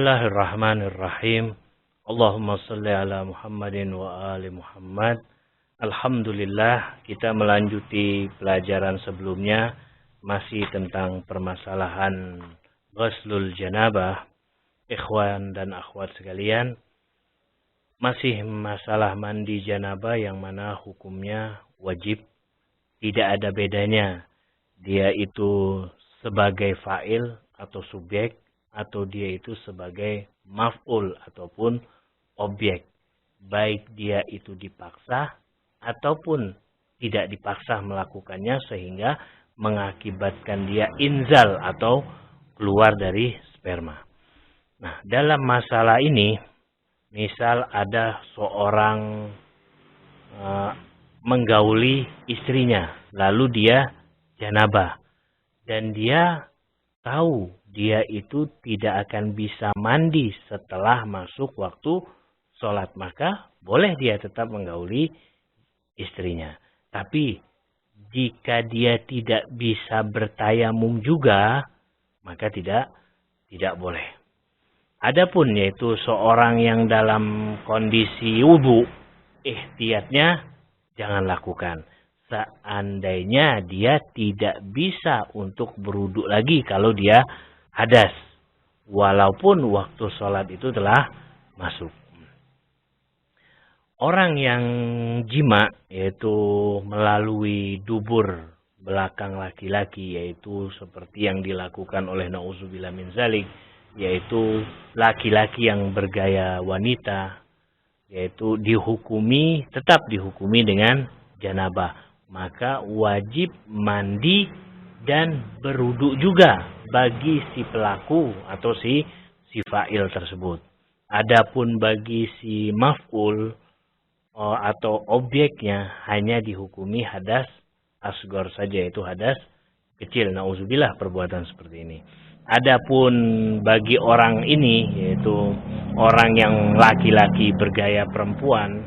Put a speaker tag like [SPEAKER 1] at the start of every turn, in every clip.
[SPEAKER 1] Bismillahirrahmanirrahim. Allahumma salli ala Muhammadin wa ali Muhammad. Alhamdulillah, kita melanjuti pelajaran sebelumnya masih tentang permasalahan ghuslul janabah. Ikhwan dan akhwat sekalian, masih masalah mandi janabah yang mana hukumnya wajib, tidak ada bedanya. Dia itu sebagai fa'il atau subjek, atau dia itu sebagai maf'ul ataupun objek. Baik dia itu dipaksa ataupun tidak dipaksa melakukannya sehingga mengakibatkan dia inzal atau keluar dari sperma. Nah, dalam masalah ini, misal ada seorang menggauli istrinya, lalu dia janabah, dan dia tahu dia itu tidak akan bisa mandi setelah masuk waktu sholat, maka boleh dia tetap menggauli istrinya. Tapi jika dia tidak bisa bertayamum juga, maka tidak boleh. Adapun yaitu seorang yang dalam kondisi wudu, ihtiyatnya jangan lakukan. Seandainya dia tidak bisa untuk berwudu lagi kalau dia hadas, walaupun waktu sholat itu telah masuk. Orang yang jima, yaitu melalui dubur belakang laki-laki, yaitu seperti yang dilakukan oleh na'udzubillah min zalik, yaitu laki-laki yang bergaya wanita, yaitu tetap dihukumi dengan janabah, maka wajib mandi dan berwudu juga bagi si pelaku atau si fa'il tersebut. Adapun bagi si maf'ul atau objeknya hanya dihukumi hadas asgor saja, yaitu hadas kecil. Nauzubillah perbuatan seperti ini. Adapun bagi orang ini, yaitu orang yang laki-laki bergaya perempuan,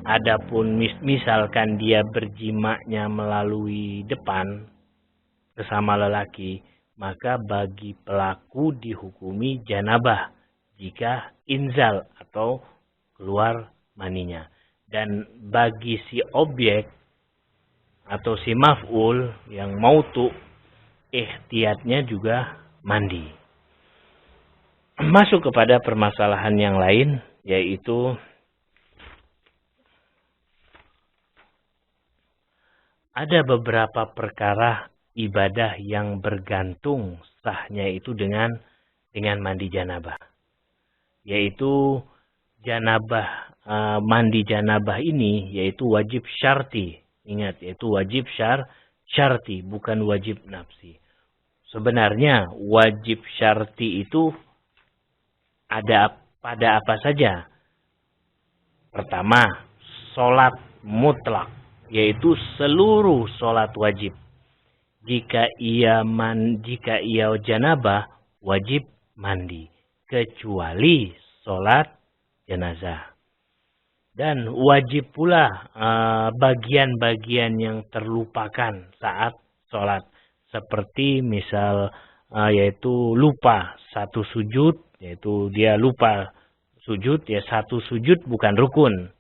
[SPEAKER 1] adapun misalkan dia berjimaknya melalui depan sesama lelaki, maka bagi pelaku dihukumi janabah jika inzal atau keluar maninya. Dan bagi si objek atau si maf'ul yang mautu, ihtiyatnya juga mandi. Masuk kepada permasalahan yang lain, yaitu ada beberapa perkara ibadah yang bergantung sahnya itu dengan mandi janabah. Yaitu mandi janabah ini yaitu wajib syarti. Ingat, yaitu wajib syarti, bukan wajib nafsi. Sebenarnya wajib syarti itu ada pada apa saja? Pertama, sholat mutlak, yaitu seluruh sholat wajib. Jika ia janabah, wajib mandi, kecuali sholat jenazah. Dan wajib pula bagian-bagian yang terlupakan saat sholat. Seperti misal yaitu lupa satu sujud, yaitu dia lupa sujud, ya satu sujud bukan rukun.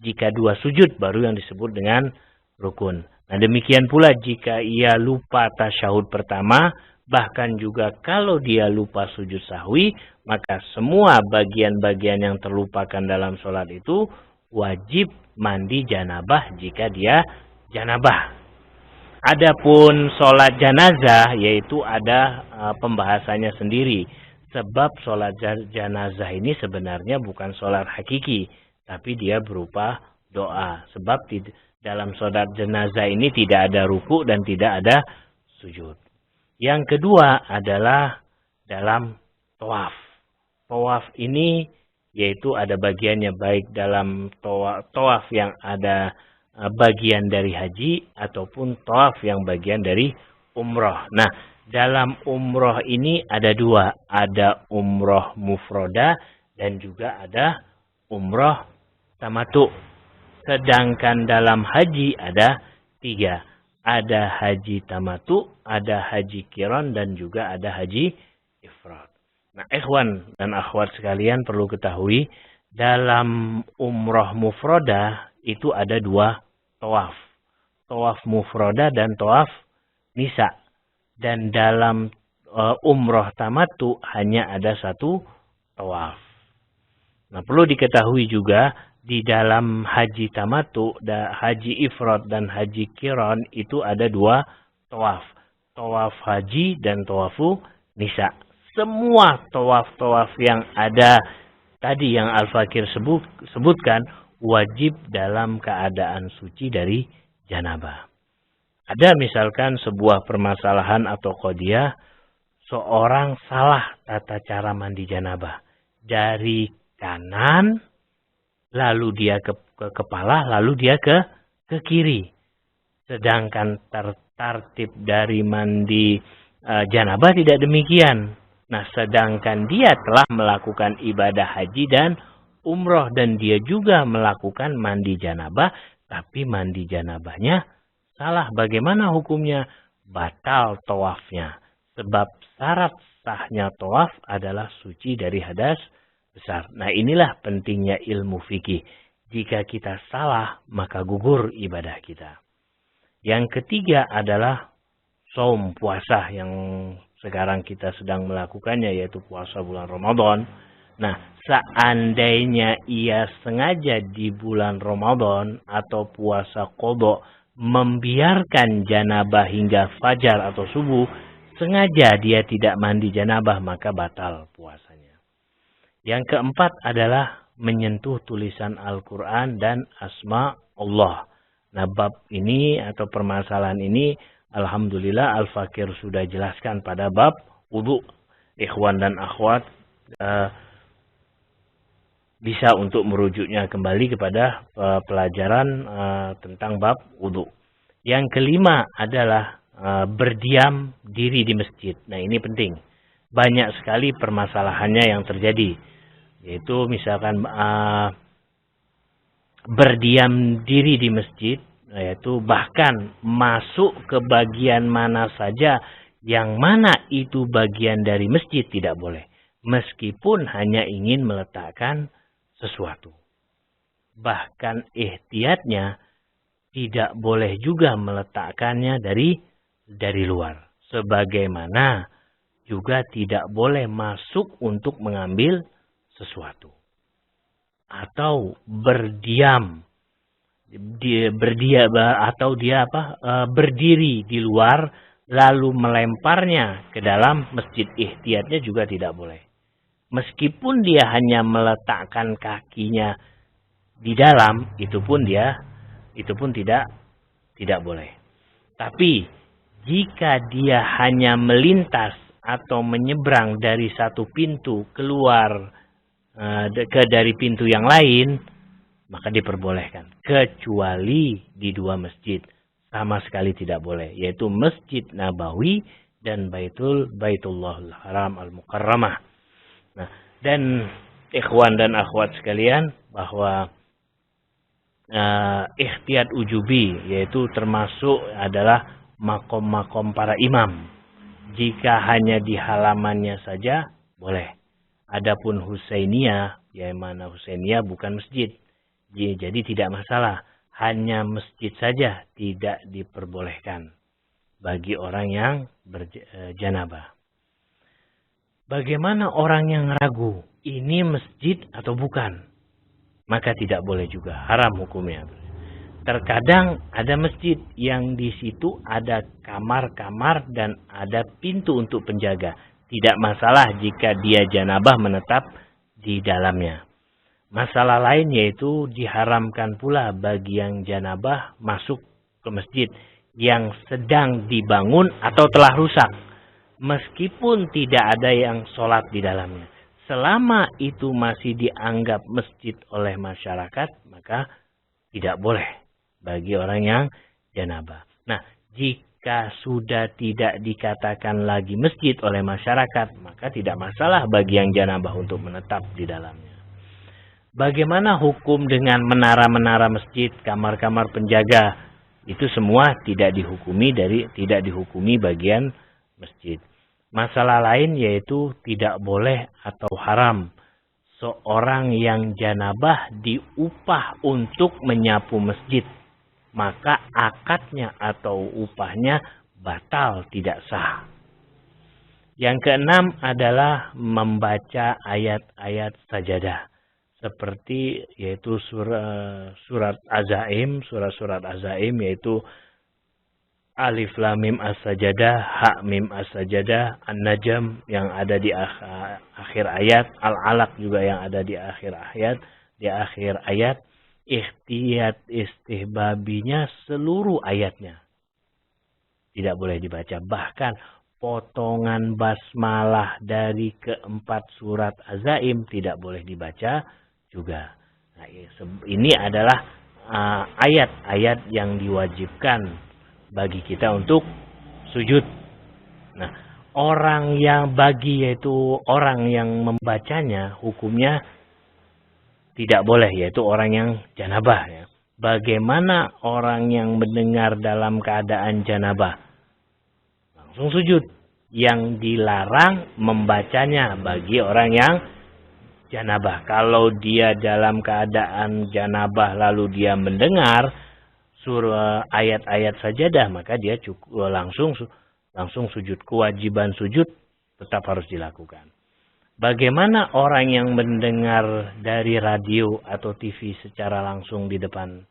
[SPEAKER 1] Jika dua sujud baru yang disebut dengan rukun. Nah, demikian pula jika ia lupa tasyahud pertama, bahkan juga kalau dia lupa sujud sahwi, maka semua bagian-bagian yang terlupakan dalam sholat itu wajib mandi janabah jika dia janabah. Adapun sholat janazah, yaitu ada pembahasannya sendiri. Sebab sholat janazah ini sebenarnya bukan sholat hakiki, tapi dia berupa doa. Sebab dalam sholat jenazah ini tidak ada ruku dan tidak ada sujud. Yang kedua adalah dalam tawaf. Tawaf ini yaitu ada bagiannya, baik dalam tawaf yang ada bagian dari haji ataupun tawaf yang bagian dari umroh. Nah, dalam umroh ini ada dua. Ada umroh mufroda dan juga ada umroh tamatu. Sedangkan dalam haji ada tiga. Ada haji tamatu, ada haji qiran, dan juga ada haji ifrad. Nah, ikhwan dan akhwat sekalian perlu ketahui, dalam umroh mufrodah itu ada 2 tawaf. Tawaf mufrodah dan tawaf nisa. Dan dalam umroh tamattu hanya ada 1 tawaf. Nah, perlu diketahui juga di dalam haji tamattu, haji ifrad dan haji qiran itu ada 2 tawaf. Tawaf haji dan tawafu nisa. Semua tawaf-tawaf yang ada tadi yang Al-Fakir sebutkan wajib dalam keadaan suci dari janabah. Ada misalkan sebuah permasalahan atau qadiyah, seorang salah tata cara mandi janabah. Dari kanan, lalu dia ke kepala, lalu dia ke kiri. Sedangkan tertib dari mandi janabah tidak demikian. Nah, sedangkan dia telah melakukan ibadah haji dan umroh, dan dia juga melakukan mandi janabah, tapi mandi janabahnya salah. Bagaimana hukumnya? Batal tawafnya. Sebab syarat sahnya tawaf adalah suci dari hadas besar. Nah, inilah pentingnya ilmu fikih. Jika kita salah, maka gugur ibadah kita. Yang ketiga adalah saum, puasa yang sekarang kita sedang melakukannya, yaitu puasa bulan Ramadan. Nah, seandainya ia sengaja di bulan Ramadan atau puasa qadha membiarkan janabah hingga fajar atau subuh, sengaja dia tidak mandi janabah, maka batal puasanya. Yang keempat adalah menyentuh tulisan Al-Quran dan asma Allah. Nah, bab ini atau permasalahan ini alhamdulillah Al-Fakir sudah jelaskan pada bab wudu. Ikhwan dan akhwat bisa untuk merujuknya kembali kepada pelajaran tentang bab wudu. Yang kelima adalah berdiam diri di masjid. Nah, ini penting. Banyak sekali permasalahannya yang terjadi. Yaitu misalkan berdiam diri di masjid, yaitu bahkan masuk ke bagian mana saja yang mana itu bagian dari masjid tidak boleh. Meskipun hanya ingin meletakkan sesuatu. Bahkan ihtiyatnya tidak boleh juga meletakkannya dari luar. Sebagaimana juga tidak boleh masuk untuk mengambil sesuatu. Atau berdiam. Berdiri di luar lalu melemparnya ke dalam masjid, ihtiyatnya juga tidak boleh. Meskipun dia hanya meletakkan kakinya di dalam, itu pun tidak boleh. Tapi jika dia hanya melintas atau menyeberang dari satu pintu keluar dari pintu yang lain, maka diperbolehkan. Kecuali di 2 masjid. Sama sekali tidak boleh. Yaitu Masjid Nabawi dan Baitullahul Haram Al-Mukarramah. Nah, dan ikhwan dan akhwat sekalian, bahwa ikhtiyat ujubi, yaitu termasuk adalah makom-makom para imam. Jika hanya di halamannya saja, boleh. Adapun Husainiyah, yang mana Husainiyah bukan masjid. Jadi tidak masalah. Hanya masjid saja tidak diperbolehkan bagi orang yang berjanabah. Bagaimana orang yang ragu, ini masjid atau bukan? Maka tidak boleh juga, haram hukumnya. Terkadang ada masjid yang di situ ada kamar-kamar dan ada pintu untuk penjaga. Tidak masalah jika dia janabah menetap di dalamnya. Masalah lain yaitu diharamkan pula bagi yang janabah masuk ke masjid yang sedang dibangun atau telah rusak. Meskipun tidak ada yang sholat di dalamnya. Selama itu masih dianggap masjid oleh masyarakat, maka tidak boleh bagi orang yang janabah. Nah, jika sudah tidak dikatakan lagi masjid oleh masyarakat, maka tidak masalah bagi yang janabah untuk menetap di dalamnya. Bagaimana hukum dengan menara-menara masjid, kamar-kamar penjaga? Itu semua tidak dihukumi bagian masjid. Masalah lain yaitu tidak boleh atau haram seorang yang janabah diupah untuk menyapu masjid. Maka akadnya atau upahnya batal, tidak sah. Yang keenam adalah membaca ayat-ayat sajadah. Seperti yaitu surat Azaim, surat-surat Azaim yaitu Alif Lam Mim As-Sajadah, Ha Mim As-Sajadah, An-Najm yang ada di akhir ayat, Al-Alaq juga yang ada di akhir ayat, ikhtiyat istihbabinya seluruh ayatnya tidak boleh dibaca. Bahkan potongan basmalah dari keempat surat Azaim tidak boleh dibaca juga. Nah, ini adalah ayat-ayat yang diwajibkan bagi kita untuk sujud. Nah, orang yang yaitu orang yang membacanya hukumnya tidak boleh, yaitu orang yang janabah. Ya. Bagaimana orang yang mendengar dalam keadaan janabah? Langsung sujud. Yang dilarang membacanya bagi orang yang janabah. Kalau dia dalam keadaan janabah lalu dia mendengar surah ayat-ayat sajadah, maka dia langsung sujud. Kewajiban sujud tetap harus dilakukan. Bagaimana orang yang mendengar dari radio atau TV secara langsung di depan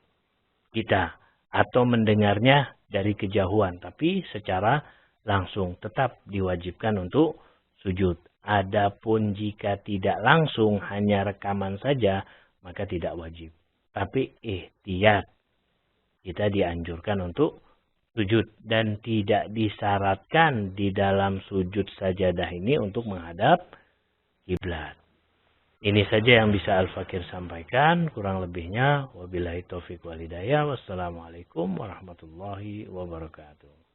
[SPEAKER 1] kita, atau mendengarnya dari kejauhan tapi secara langsung, tetap diwajibkan untuk sujud. Adapun jika tidak langsung, hanya rekaman saja, maka tidak wajib. Tapi ihtiyat, kita dianjurkan untuk sujud, dan tidak disyaratkan di dalam sujud sajadah ini untuk menghadap kiblat. Ini saja yang bisa Al-Fakir sampaikan. Kurang lebihnya wabillahi taufiq wal hidayah. Wassalamualaikum warahmatullahi wabarakatuh.